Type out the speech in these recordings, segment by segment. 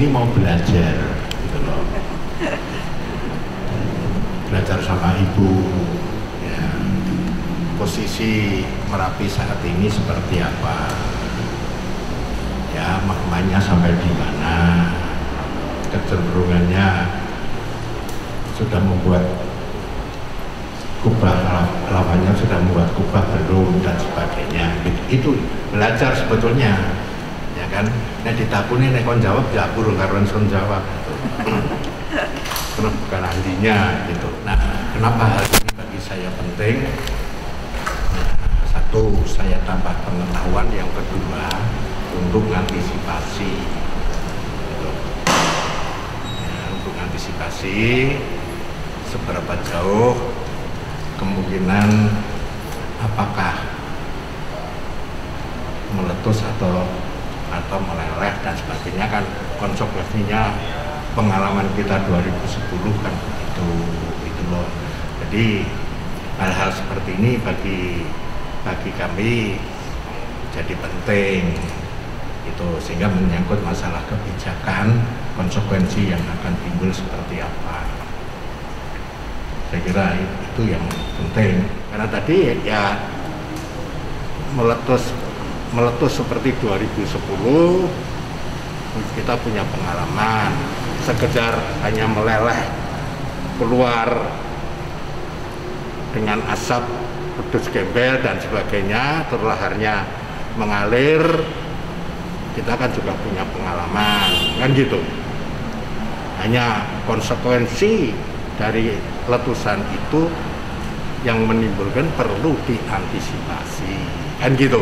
mau belajar gitu loh, belajar sama ibu ya, posisi Merapi saat ini seperti apa ya, maknanya sampai di mana, kecenderungannya sudah membuat kubah, lawannya sudah membuat kubah belum, dan sebagainya. Itu belajar sebetulnya ya kan. Nah ditakuni nek kon jawab ya burung karuan son jawab gitu. Karena bukan ahlinya gitu. Nah kenapa hal ini bagi saya penting? Nah, satu, saya tambah pengetahuan. Yang kedua, untuk antisipasi gitu. Ya, untuk antisipasi seberapa jauh kemungkinan apakah meletus atau meleleh dan sebagainya, kan konsekuensinya pengalaman kita 2010 kan itu loh. Jadi hal-hal seperti ini bagi kami jadi penting itu, sehingga menyangkut masalah kebijakan, konsekuensi yang akan timbul seperti apa. Saya kira itu yang penting, karena tadi ya meletus seperti 2010 kita punya pengalaman, sekedar hanya meleleh keluar dengan asap pedus gembel dan sebagainya, terus laharnya mengalir, kita kan juga punya pengalaman kan gitu. Hanya konsekuensi dari letusan itu yang menimbulkan perlu diantisipasi kan gitu.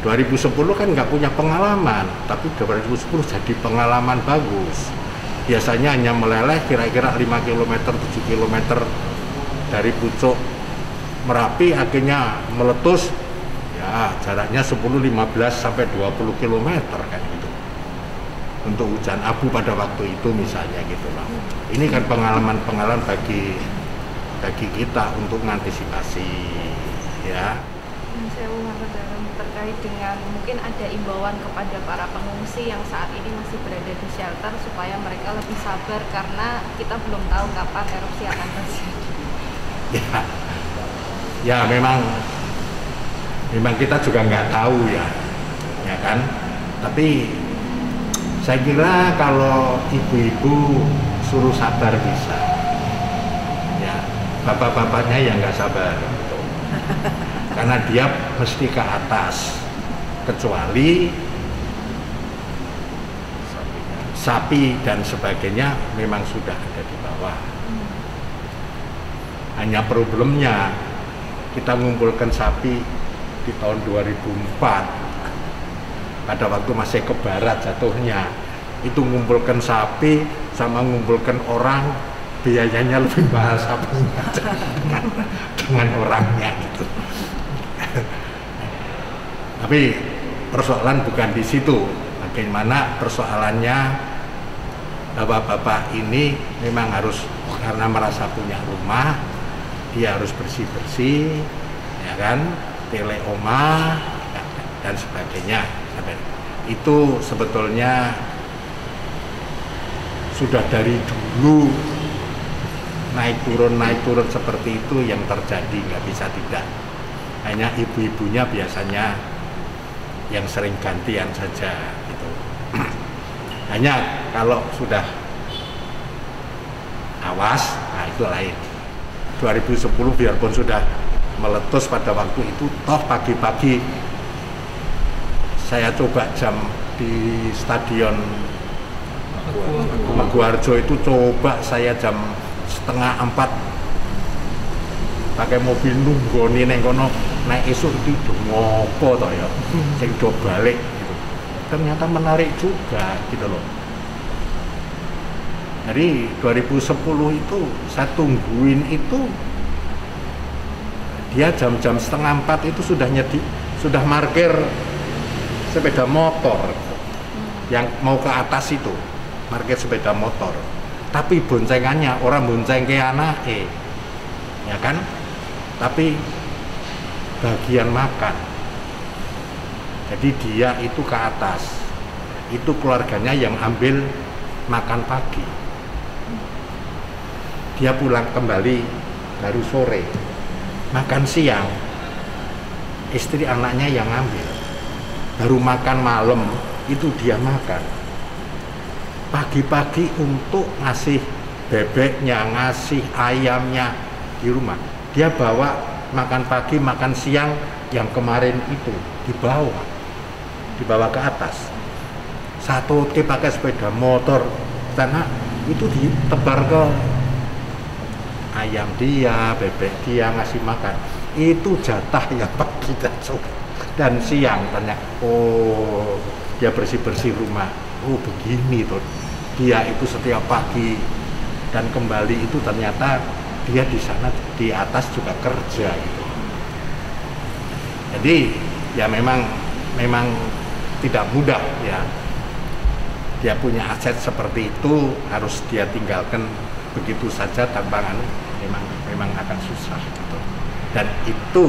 2010 kan nggak punya pengalaman, tapi 2010 jadi pengalaman bagus. Biasanya hanya meleleh kira-kira 5 km, 7 km dari pucuk Merapi, akhirnya meletus ya jaraknya 10, 15 sampai 20 km kan gitu. Untuk hujan abu pada waktu itu misalnya gitu lah. Ini kan pengalaman bagi kita untuk mengantisipasi ya. Saya mau terkait dengan mungkin ada imbauan kepada para pengungsi yang saat ini masih berada di shelter supaya mereka lebih sabar karena kita belum tahu kapan erupsi akan terjadi. Ya memang kita juga nggak tahu ya kan. Tapi saya kira kalau ibu-ibu suruh sabar bisa, ya bapak-bapaknya yang nggak sabar gitu. Karena dia mesti ke atas, kecuali sapi dan sebagainya memang sudah ada di bawah. Hanya problemnya kita mengumpulkan sapi di tahun 2004 pada waktu masih ke barat jatuhnya, itu mengumpulkan sapi sama mengumpulkan orang biayanya lebih mahal sapinya dengan orangnya gitu. Tapi persoalan bukan di situ. Bagaimana persoalannya, bapak-bapak ini memang harus, karena merasa punya rumah, dia harus bersih-bersih, ya kan, teleoma dan sebagainya. Itu sebetulnya sudah dari dulu naik turun seperti itu yang terjadi, nggak bisa tidak. Hanya ibu-ibunya biasanya yang sering gantian saja gitu. Hanya kalau sudah awas, nah itu lain. 2010 biarpun sudah meletus pada waktu itu, toh pagi-pagi saya coba jam di stadion Maguwarjo itu, coba saya jam 3:30 pakai mobil nunggoni neng kono, naik esuk itu ngopo toh ya, sing do balik gitu. Ternyata menarik juga gitu loh. Jadi 2010 itu saya tungguin itu, dia jam-jam 3:30 itu sudah parkir sepeda motor yang mau ke atas itu, parkir sepeda motor. Tapi boncengannya orang bonceng ke anake, ya kan? Tapi bagian makan. Jadi dia itu ke atas. itu keluarganya yang ambil makan pagi. Dia pulang kembali baru sore. Makan siang, istri anaknya yang ambil. Baru makan malam, itu dia makan. Pagi-pagi untuk ngasih bebeknya, ngasih ayamnya di rumah. Dia bawa makan pagi, makan siang yang kemarin itu dibawa ke atas. Satu pakai sepeda motor, karena itu ditebar ke ayam dia, bebek dia, ngasih makan. Itu jatah yang pagi dan siang. Tanya, oh dia bersih-bersih rumah. Oh begini tuh. Dia itu setiap pagi dan kembali itu ternyata dia di sana di atas juga kerja gitu. Jadi ya memang tidak mudah ya. Dia punya aset seperti itu harus dia tinggalkan begitu saja tanpa memang akan susah gitu. Dan itu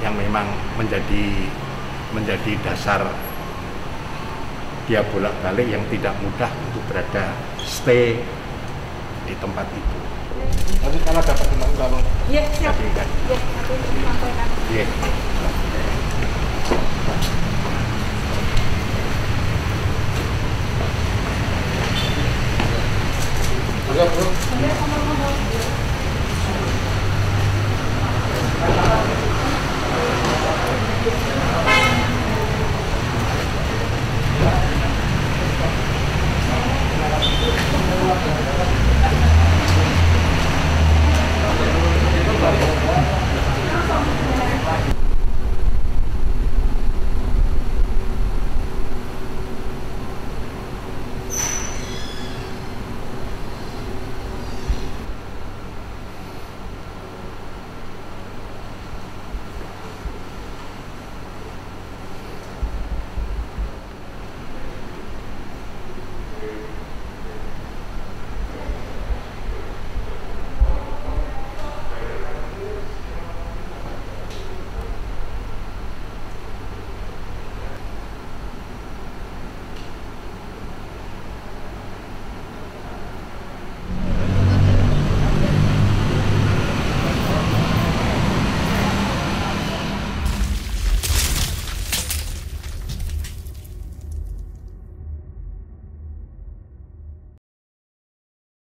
yang memang menjadi dasar dia bolak-balik yang tidak mudah untuk berada stay di tempat itu. Tapi kalau dapat teman-teman, iya siap. Kan? Iya, aku sampaikan. Iya. Enggak, bro. Sampai